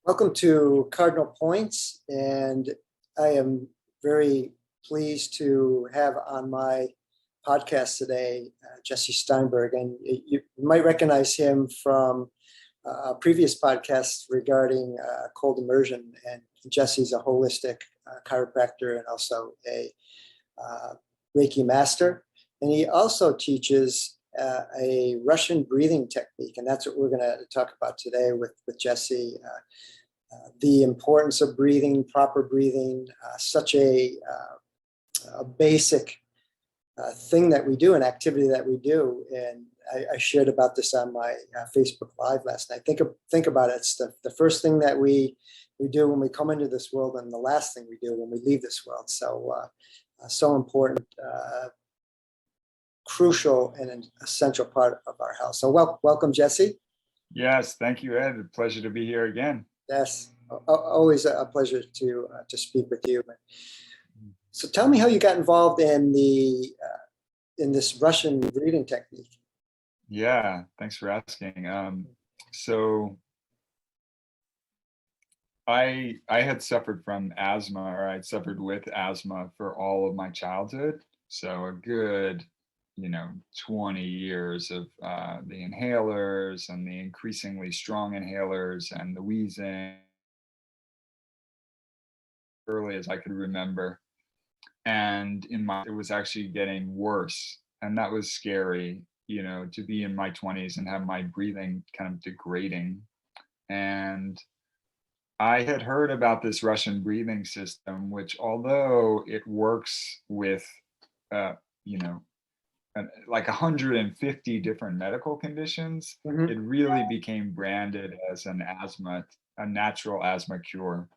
Welcome to Cardinal Points, and I am very pleased to have on my podcast today Jesse Steinberg. And you might recognize him from a previous podcast regarding cold immersion. And Jesse's a holistic chiropractor and also a Reiki master. And he also teaches a Russian breathing technique, and that's what we're going to talk about today with Jesse. The importance of breathing, proper breathing, such a basic thing that we do, an activity that we do. And I shared about this on my Facebook Live last night. Think about it. It's the first thing that we do when we come into this world, and the last thing we do when we leave this world. So important, crucial, and an essential part of our health. So welcome, Jesse. Yes, thank you, Ed. A pleasure to be here again. Yes, always a pleasure to speak with you. So tell me how you got involved in this Russian breathing technique. Yeah, thanks for asking. So I had suffered from asthma, or I'd suffered with asthma for all of my childhood. So a good 20 years of the inhalers and the increasingly strong inhalers and the wheezing, early as I could remember. And it was actually getting worse. And that was scary, to be in my 20s and have my breathing kind of degrading. And I had heard about this Russian breathing system, which, although it works with, like 150 different medical conditions, it really became branded as a natural asthma cure.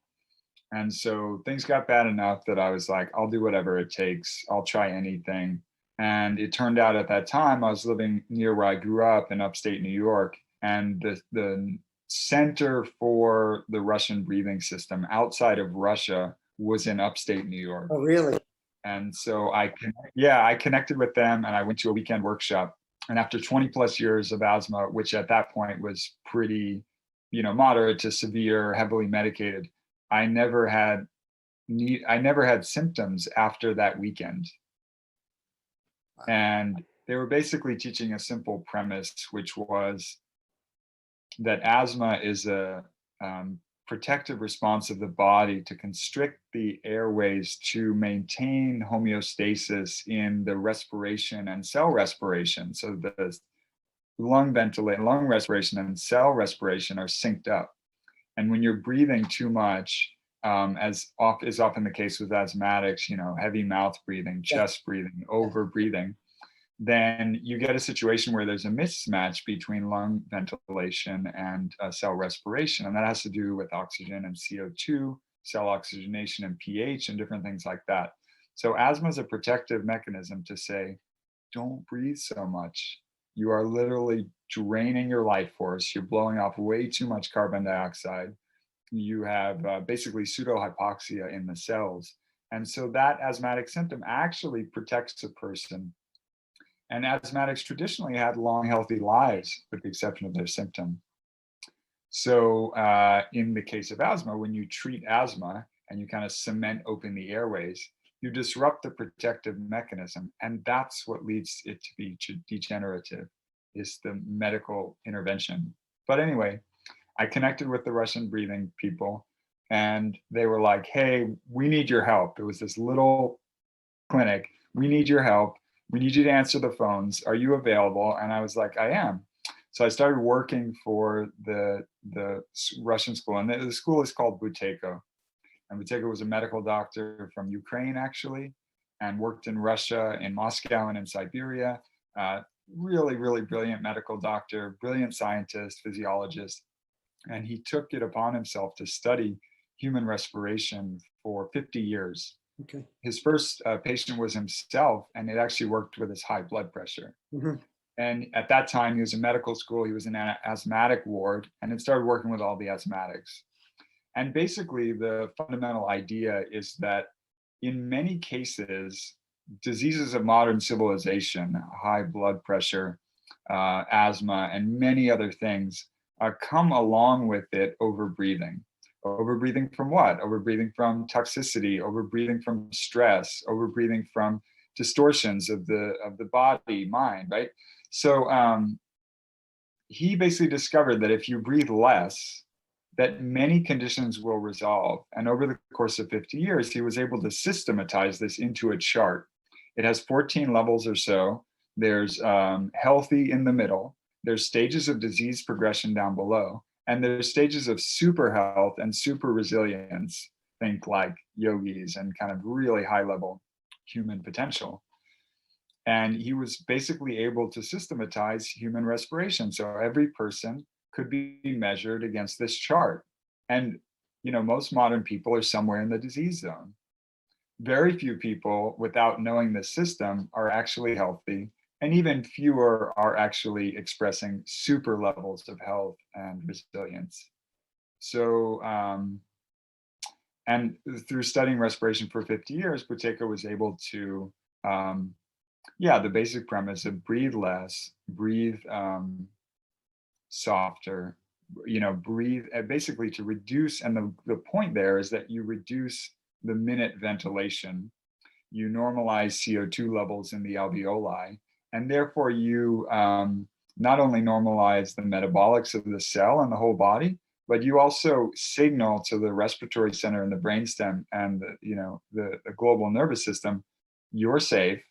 And so things got bad enough that I was like, I'll do whatever it takes. I'll try anything. And it turned out at that time, I was living near where I grew up in upstate New York. And the center for the Russian breathing system outside of Russia was in upstate New York. Oh, really? And so I connected with them, and I went to a weekend workshop. And after 20 plus years of asthma, which at that point was pretty, moderate to severe, heavily medicated, I never had symptoms after that weekend. And they were basically teaching a simple premise, which was that asthma is a protective response of the body to constrict the airways to maintain homeostasis in the respiration and cell respiration. So the lung respiration and cell respiration are synced up. And when you're breathing too much, as is often the case with asthmatics, heavy mouth breathing, chest breathing, over breathing, then you get a situation where there's a mismatch between lung ventilation and cell respiration. And that has to do with oxygen and CO2, cell oxygenation and pH, and different things like that. So asthma is a protective mechanism to say, don't breathe so much. You are literally draining your life force. You're blowing off way too much carbon dioxide. You have basically pseudohypoxia in the cells. And so that asthmatic symptom actually protects a person. And asthmatics traditionally had long, healthy lives, with the exception of their symptom. So in the case of asthma, when you treat asthma and you kind of cement open the airways, you disrupt the protective mechanism. And that's what leads it to be degenerative, is the medical intervention. But anyway, I connected with the Russian breathing people, and they were like, hey, we need your help. It was this little clinic. We need your help. We need you to answer the phones. Are you available? And I was like, I am. So I started working for the Russian school, and the school is called Buteyko. And Buteyko was a medical doctor from Ukraine, actually, and worked in Russia, in Moscow, and in Siberia. Really, really brilliant medical doctor, brilliant scientist, physiologist. And he took it upon himself to study human respiration for 50 years. Okay. His first patient was himself, and it actually worked with his high blood pressure. And at that time, he was in medical school. He was in an asthmatic ward, and it started working with all the asthmatics. And basically, the fundamental idea is that in many cases, diseases of modern civilization, high blood pressure, asthma, and many other things, come along with it overbreathing. Overbreathing from what? Overbreathing from toxicity, overbreathing from stress, overbreathing from distortions of the body, mind, right? So he basically discovered that if you breathe less, that many conditions will resolve. And over the course of 50 years, he was able to systematize this into a chart. It has 14 levels or so. There's healthy in the middle. There's stages of disease progression down below. And there's stages of super health and super resilience. Think like yogis and kind of really high level human potential. And he was basically able to systematize human respiration. So every person could be measured against this chart. And, most modern people are somewhere in the disease zone. Very few people, without knowing the system, are actually healthy. And even fewer are actually expressing super levels of health and resilience. So, and through studying respiration for 50 years, Buteyko was able to, the basic premise of breathe less, breathe softer, breathe, basically to reduce. And the point there is that you reduce the minute ventilation, you normalize CO2 levels in the alveoli, and therefore you not only normalize the metabolics of the cell and the whole body, but you also signal to the respiratory center in the brainstem and the global nervous system, you're safe,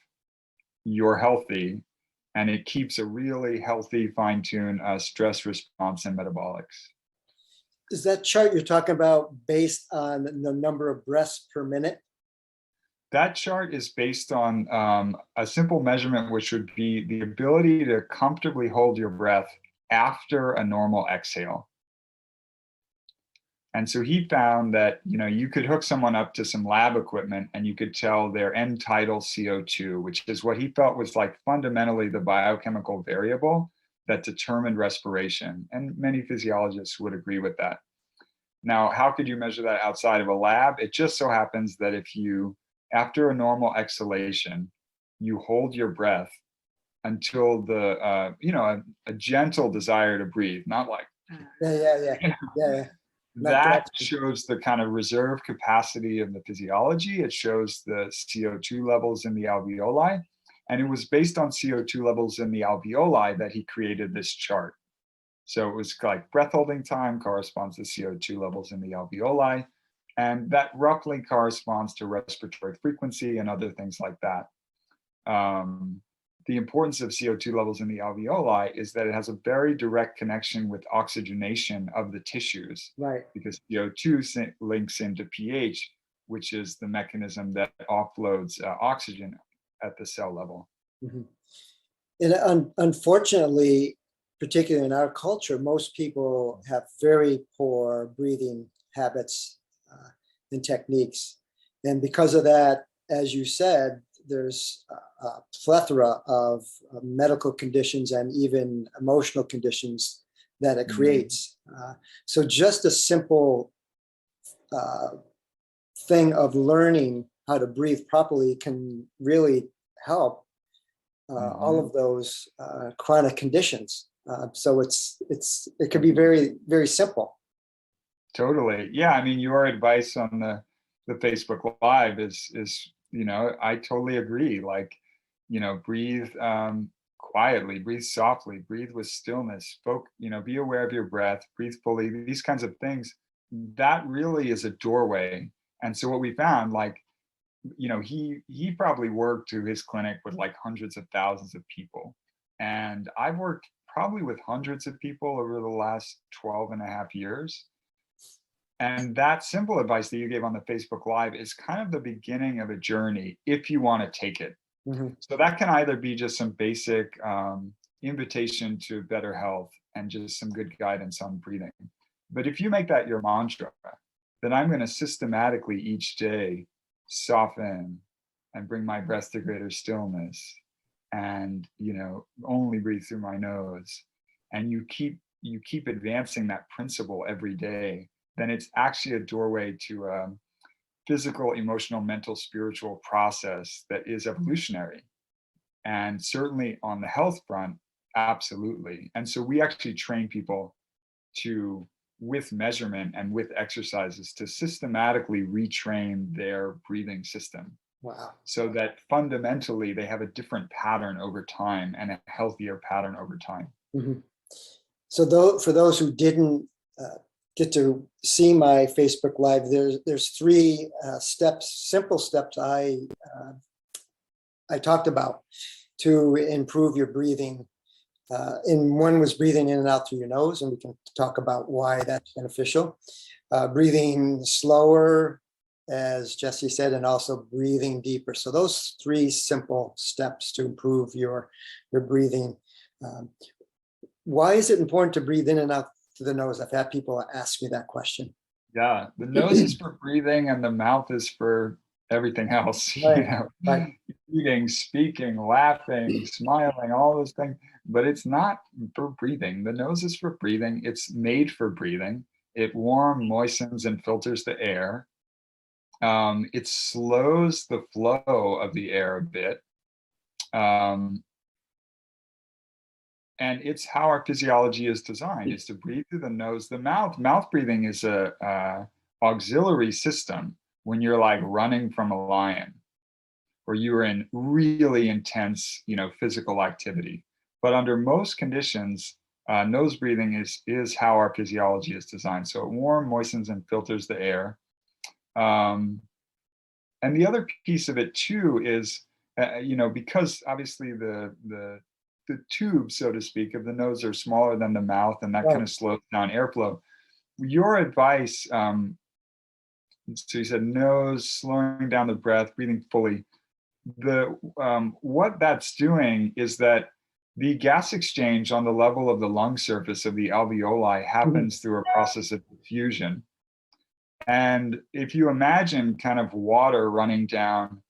you're healthy, and it keeps a really healthy, fine-tuned stress response and metabolics. Is that chart you're talking about based on the number of breaths per minute? That chart is based on a simple measurement, which would be the ability to comfortably hold your breath after a normal exhale. And so he found that, you could hook someone up to some lab equipment and you could tell their end tidal CO2, which is what he felt was like fundamentally the biochemical variable that determined respiration. And many physiologists would agree with that. Now, how could you measure that outside of a lab? It just so happens that if you, after a normal exhalation, you hold your breath until the, a gentle desire to breathe, not like, Yeah. That shows the kind of reserve capacity of the physiology. It shows the CO2 levels in the alveoli. And it was based on CO2 levels in the alveoli that he created this chart. So it was like breath holding time corresponds to CO2 levels in the alveoli. And that roughly corresponds to respiratory frequency and other things like that. The importance of CO2 levels in the alveoli is that it has a very direct connection with oxygenation of the tissues. Right. Because CO2 links into pH, which is the mechanism that offloads oxygen at the cell level. Mm-hmm. And unfortunately, particularly in our culture, most people have very poor breathing habits and techniques. And because of that, as you said, there's a plethora of medical conditions and even emotional conditions that it creates. So just a simple thing of learning how to breathe properly can really help all of those chronic conditions. So it can be very, very simple. Totally. Yeah. I mean, your advice on the Facebook Live is I totally agree. Like, breathe quietly, breathe softly, breathe with stillness, be aware of your breath, breathe fully, these kinds of things. That really is a doorway. And so what we found, like, he probably worked to his clinic with like hundreds of thousands of people. And I've worked probably with hundreds of people over the last 12 and a half years. And that simple advice that you gave on the Facebook Live is kind of the beginning of a journey if you want to take it. Mm-hmm. So that can either be just some basic invitation to better health and just some good guidance on breathing. But if you make that your mantra, then I'm going to systematically each day soften and bring my breath to greater stillness and, only breathe through my nose. And you keep advancing that principle every day, then it's actually a doorway to a physical, emotional, mental, spiritual process that is evolutionary. And certainly on the health front, absolutely. And so we actually train people to with measurement and with exercises to systematically retrain their breathing system. Wow. So that fundamentally they have a different pattern over time and a healthier pattern over time. Mm-hmm. So for those who didn't get to see my Facebook Live, there's three simple steps I talked about to improve your breathing. And one was breathing in and out through your nose, and we can talk about why that's beneficial. Breathing slower, as Jesse said, and also breathing deeper. So those three simple steps to improve your breathing. Why is it important to breathe in and out through the nose? I've had people ask me that question. Yeah, the nose is for breathing and the mouth is for everything else. Right, right. Eating, speaking, laughing, smiling, all those things. But it's not for breathing. The nose is for breathing. It's made for breathing. It warms, moistens, and filters the air. It slows the flow of the air a bit. And it's how our physiology is designed, is to breathe through the nose. The mouth breathing is a auxiliary system when you're like running from a lion, or you're in really intense, physical activity. But under most conditions, nose breathing is how our physiology is designed. So it warms, moistens, and filters the air. And the other piece of it too is, because obviously the tubes, so to speak, of the nose are smaller than the mouth, and that kind of slows down airflow. Your advice, so you said nose, slowing down the breath, breathing fully. What that's doing is that the gas exchange on the level of the lung surface of the alveoli happens through a process of diffusion. And if you imagine kind of water running down,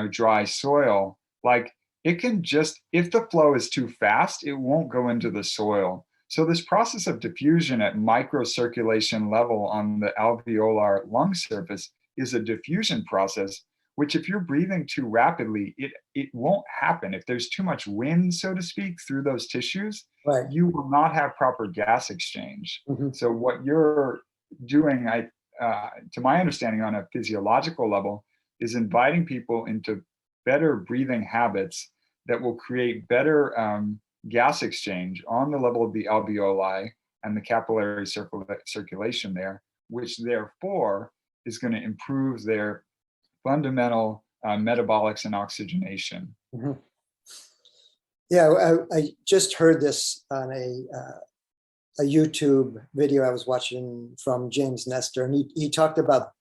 dry soil, like it can just, if the flow is too fast, it won't go into the soil. So this process of diffusion at microcirculation level on the alveolar lung surface is a diffusion process, which if you're breathing too rapidly, it won't happen. If there's too much wind, so to speak, through those tissues, Right. You will not have proper gas exchange. Mm-hmm. So what you're doing, to my understanding on a physiological level, is inviting people into better breathing habits that will create better gas exchange on the level of the alveoli and the capillary circulation there, which therefore is going to improve their fundamental metabolics and oxygenation. Mm-hmm. Yeah, I just heard this on a YouTube video I was watching from James Nestor, and he talked about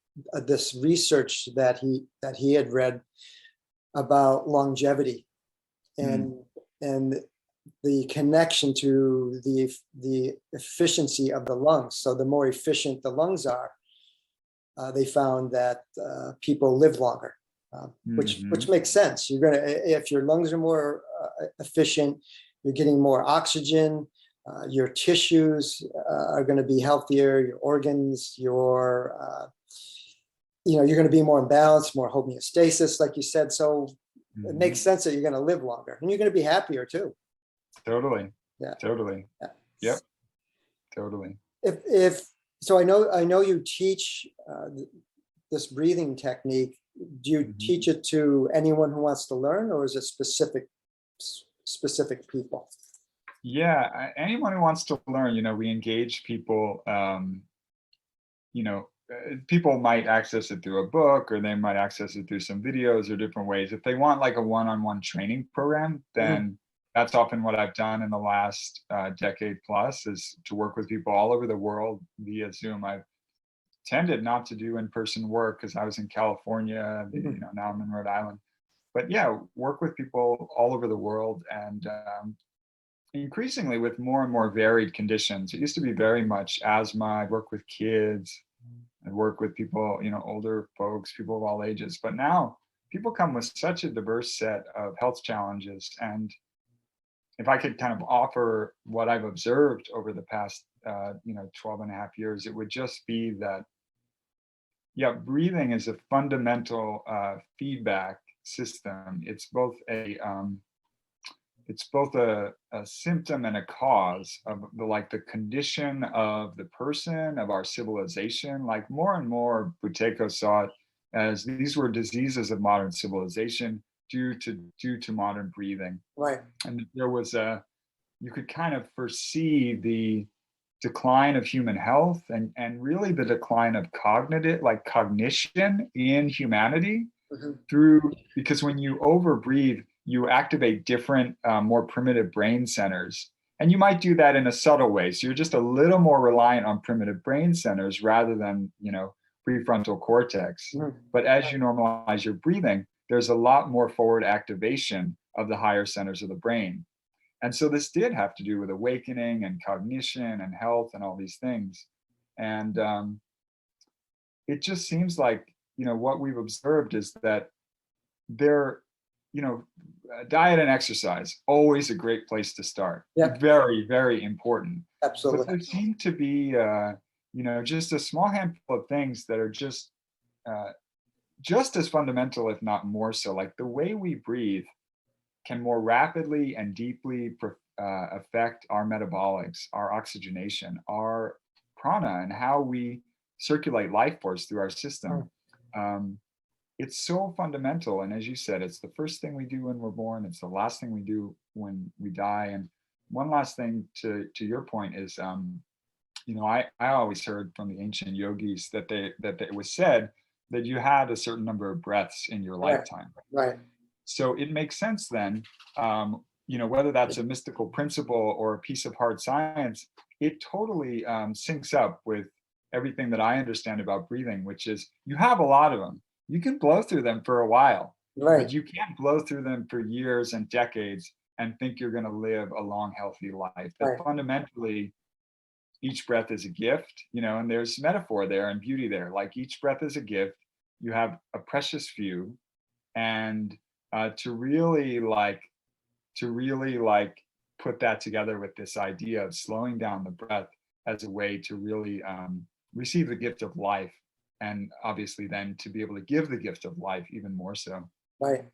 this research that he had read about longevity and the connection to the efficiency of the lungs. So the more efficient the lungs are, they found that people live longer, which makes sense. If your lungs are more efficient, you're getting more oxygen. Your tissues are going to be healthier. Your organs, you're going to be more in balance, more homeostasis, like you said. So it makes sense that you're going to live longer, and you're going to be happier too. Totally. Yeah. Totally. Yeah. Yep. Totally. So I know you teach this breathing technique. Do you teach it to anyone who wants to learn, or is it specific people? Yeah, anyone who wants to learn. We engage people. People might access it through a book, or they might access it through some videos or different ways. If they want like a one-on-one training program, then that's often what I've done in the last decade plus, is to work with people all over the world via Zoom. I've tended not to do in-person work because I was in California, now I'm in Rhode Island. But yeah, work with people all over the world, and increasingly with more and more varied conditions. It used to be very much asthma. I'd work with kids. I'd work with people, older folks, people of all ages. But now people come with such a diverse set of health challenges. And if I could kind of offer what I've observed over the past, 12 and a half years, it would just be that, breathing is a fundamental feedback system. It's both it's both a symptom and a cause of the condition of the person, of our civilization. Like more and more, Buteyko saw it as these were diseases of modern civilization due to modern breathing. Right. And there was you could kind of foresee the decline of human health and really the decline of cognition in humanity because when you overbreathe, you activate different, more primitive brain centers. And you might do that in a subtle way. So you're just a little more reliant on primitive brain centers rather than, prefrontal cortex. But as you normalize your breathing, there's a lot more forward activation of the higher centers of the brain. And so this did have to do with awakening and cognition and health and all these things. And it just seems like, what we've observed is that diet and exercise, always a great place to start. Yep. Very, very important. Absolutely. But there seem to be, just a small handful of things that are just as fundamental, if not more so. Like the way we breathe can more rapidly and deeply affect our metabolics, our oxygenation, our prana, and how we circulate life force through our system. It's so fundamental. And as you said, it's the first thing we do when we're born. It's the last thing we do when we die. And one last thing to your point is, I always heard from the ancient yogis that it was said that you had a certain number of breaths in your lifetime. Right. So it makes sense then, whether that's a mystical principle or a piece of hard science, it totally syncs up with everything that I understand about breathing, which is you have a lot of them. You can blow through them for a while, but you can't blow through them for years and decades and think you're going to live a long, healthy life. That fundamentally, each breath is a gift, and there's metaphor there and beauty there. Like each breath is a gift. You have a precious few, and to really put that together with this idea of slowing down the breath as a way to really receive the gift of life, and obviously then to be able to give the gift of life even more so. Right.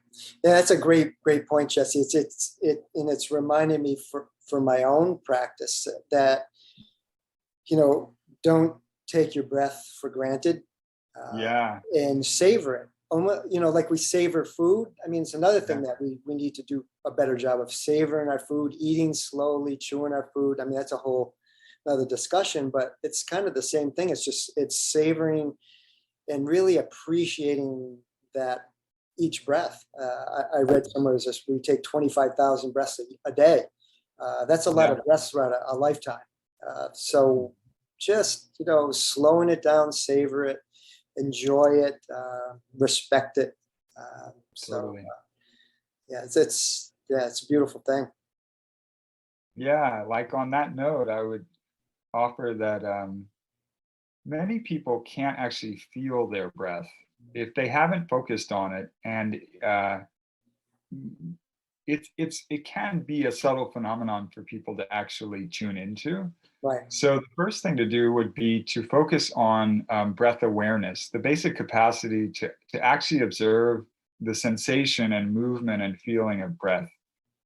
Yeah, that's a great point, Jesse. It's reminding me for my own practice that, don't take your breath for granted. And savor it. Like we savor food. I mean, it's another thing that we need to do a better job of savoring our food, eating slowly, chewing our food. I mean, that's a whole another discussion, but it's kind of the same thing. It's savoring and really appreciating that each breath. I read somewhere is we take 25,000 breaths a day. That's a lot of breaths throughout a lifetime. So just, slowing it down, savor it, enjoy it, respect it. It's a beautiful thing. Yeah, like on that note, I would offer that many people can't actually feel their breath if they haven't focused on it, and it can be a subtle phenomenon for people to actually tune into. Right. So the first thing to do would be to focus on breath awareness, the basic capacity to actually observe the sensation and movement and feeling of breath.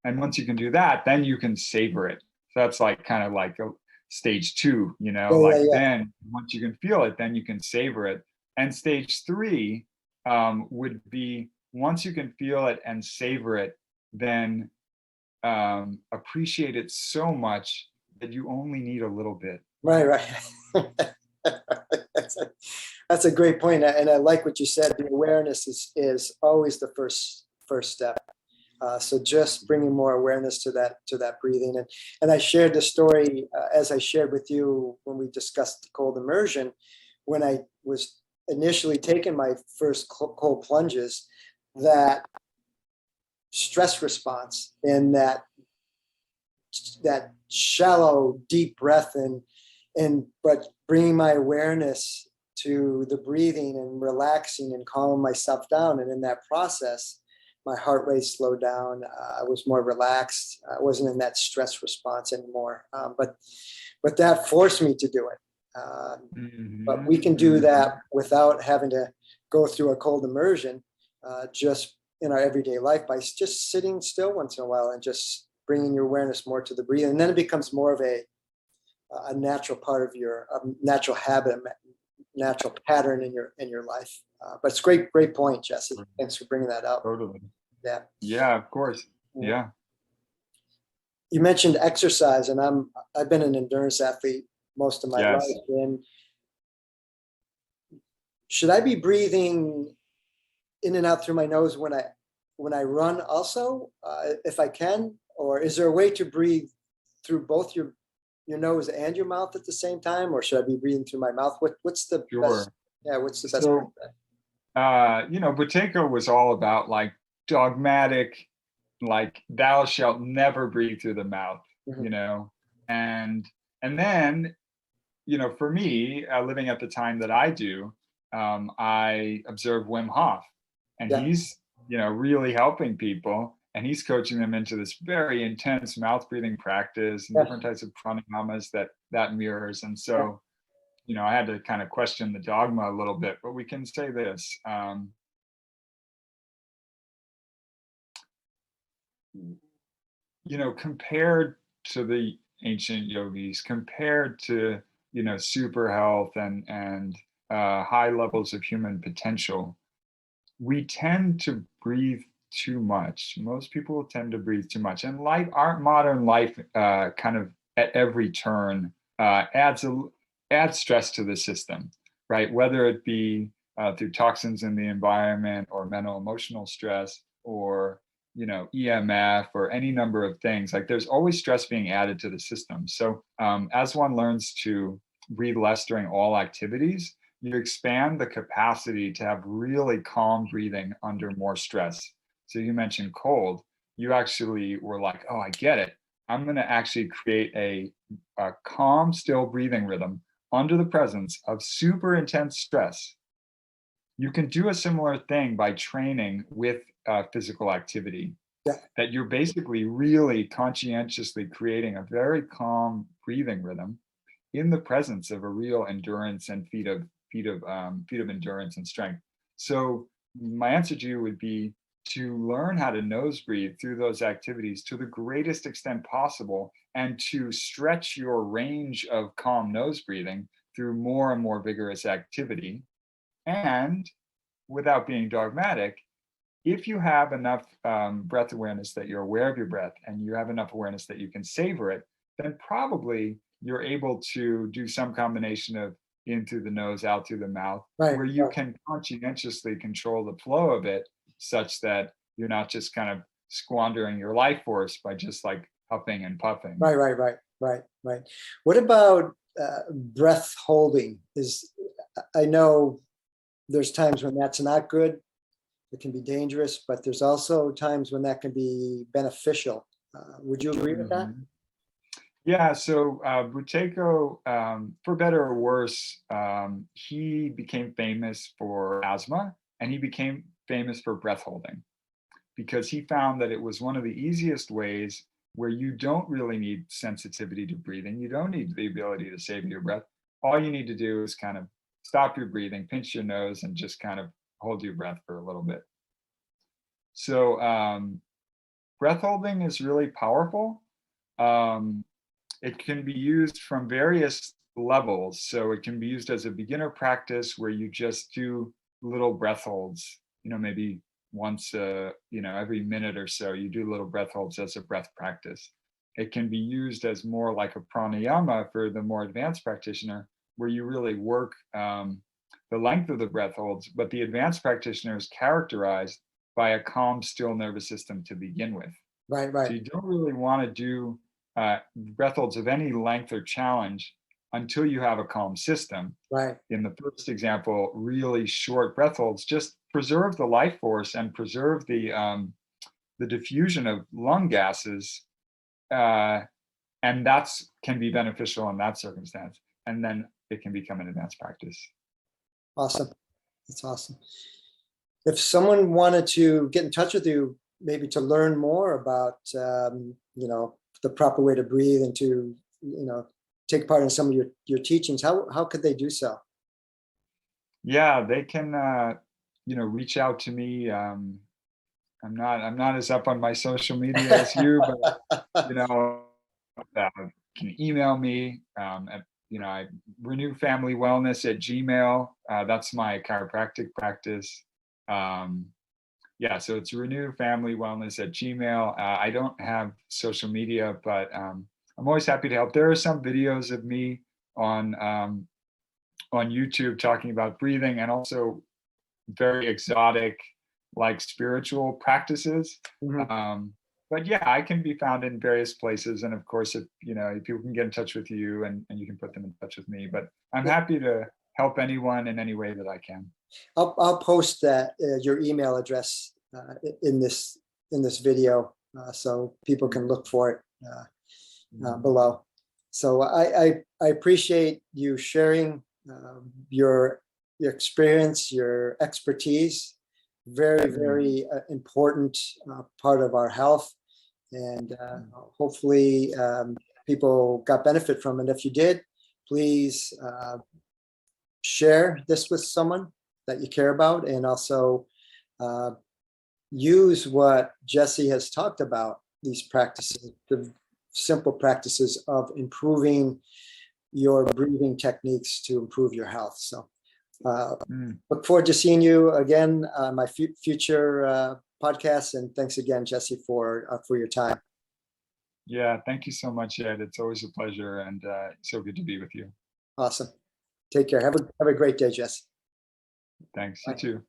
And once you can do that, then you can savor it. So that's kind of like a stage 2, then once you can feel it, then you can savor it. And stage 3 would be once you can feel it and savor it, then appreciate it so much that you only need a little bit. Right. That's a great point, and I like what you said. The awareness is always the first step. So just bringing more awareness to that breathing, and I shared the story as I shared with you when we discussed cold immersion, when I was initially taking my first cold plunges, that stress response and that shallow, deep breath but bringing my awareness to the breathing and relaxing and calming myself down. And in that process, my heart rate slowed down. I was more relaxed. I wasn't in that stress response anymore. But that forced me to do it. But we can do that without having to go through a cold immersion, just in our everyday life by just sitting still once in a while and just bringing your awareness more to the breathing, and then it becomes more of a natural part of your natural habit, natural pattern in your life. But it's great point, Jesse. Thanks for bringing that up. Totally. Yeah. Yeah, of course. Yeah. You mentioned exercise, and I've been an endurance athlete most of my Yes. life. And should I be breathing in and out through my nose when I run also, if I can, or is there a way to breathe through both your nose and your mouth at the same time, or should I be breathing through my mouth? What's the best? Yeah, what's the best? So, Buteyko was all about like dogmatic, like thou shalt never breathe through the mouth, and then, for me, living at the time that I do, I observe Wim Hof, and he's, really helping people, and he's coaching them into this very intense mouth breathing practice and different types of pranayamas that mirrors. And so, I had to kind of question the dogma a little bit, but we can say this. Compared to the ancient yogis, compared to, super health and high levels of human potential, we tend to breathe too much. Most people tend to breathe too much. And our modern life kind of at every turn adds stress to the system, right? Whether it be through toxins in the environment or mental emotional stress or EMF or any number of things. Like there's always stress being added to the system. So as one learns to breathe less during all activities, you expand the capacity to have really calm breathing under more stress. So you mentioned cold. You actually were like, oh, I get it. I'm going to actually create a calm, still breathing rhythm under the presence of super intense stress. You can do a similar thing by training with physical activity. That you're basically really conscientiously creating a very calm breathing rhythm in the presence of a real endurance and feat of endurance and strength. So my answer to you would be to learn how to nose breathe through those activities to the greatest extent possible, and to stretch your range of calm nose breathing through more and more vigorous activity. And without being dogmatic, if you have enough breath awareness that you're aware of your breath and you have enough awareness that you can savor it, then probably you're able to do some combination of in through the nose, out through the mouth, where you can conscientiously control the flow of it such that you're not just kind of squandering your life force by just like huffing and puffing. Right. What about breath holding? I know there's times when that's not good. It can be dangerous, but there's also times when that can be beneficial. Would you agree with that? Yeah, so Buteyko, for better or worse, he became famous for asthma, and he became famous for breath holding, because he found that it was one of the easiest ways where you don't really need sensitivity to breathing. You don't need the ability to save your breath. All you need to do is kind of stop your breathing, pinch your nose, and just kind of hold your breath for a little bit. So breath holding is really powerful. It can be used from various levels. So it can be used as a beginner practice where you just do little breath holds, maybe once, every minute or so, you do little breath holds as a breath practice. It can be used as more like a pranayama for the more advanced practitioner, where you really work the length of the breath holds, but the advanced practitioner is characterized by a calm, still nervous system to begin with. Right. So you don't really want to do breath holds of any length or challenge until you have a calm system. Right. In the first example, really short breath holds just preserve the life force and preserve the diffusion of lung gases, and that's can be beneficial in that circumstance. And then it can become an advanced practice. Awesome. That's awesome. If someone wanted to get in touch with you, maybe to learn more about, the proper way to breathe and to, take part in some of your teachings, how could they do so? Yeah, they can, reach out to me I'm not as up on my social media as you, but you know, can email me at, renewfamilywellness@gmail. That's my chiropractic practice. Yeah, so it's renewfamilywellness@gmail. I don't have social media, but I'm always happy to help. There are some videos of me on YouTube talking about breathing, and also very exotic, like spiritual practices. But yeah, I can be found in various places. And of course, if people can get in touch with you, and you can put them in touch with me. But I'm happy to help anyone in any way that I can. I'll post that your email address in this video, so people can look for it below. So I appreciate you sharing your experience, your expertise. Very important part of our health, and hopefully people got benefit from it. If you did, please share this with someone that you care about, and also use what Jesse has talked about, these practices, the simple practices of improving your breathing techniques to improve your health. So look forward to seeing you again on my future podcasts, and thanks again, Jesse, for your time. Yeah, thank you so much, Ed. It's always a pleasure, and so good to be with you. Awesome. Take care. Have a great day, Jesse. Thanks. Bye. You too.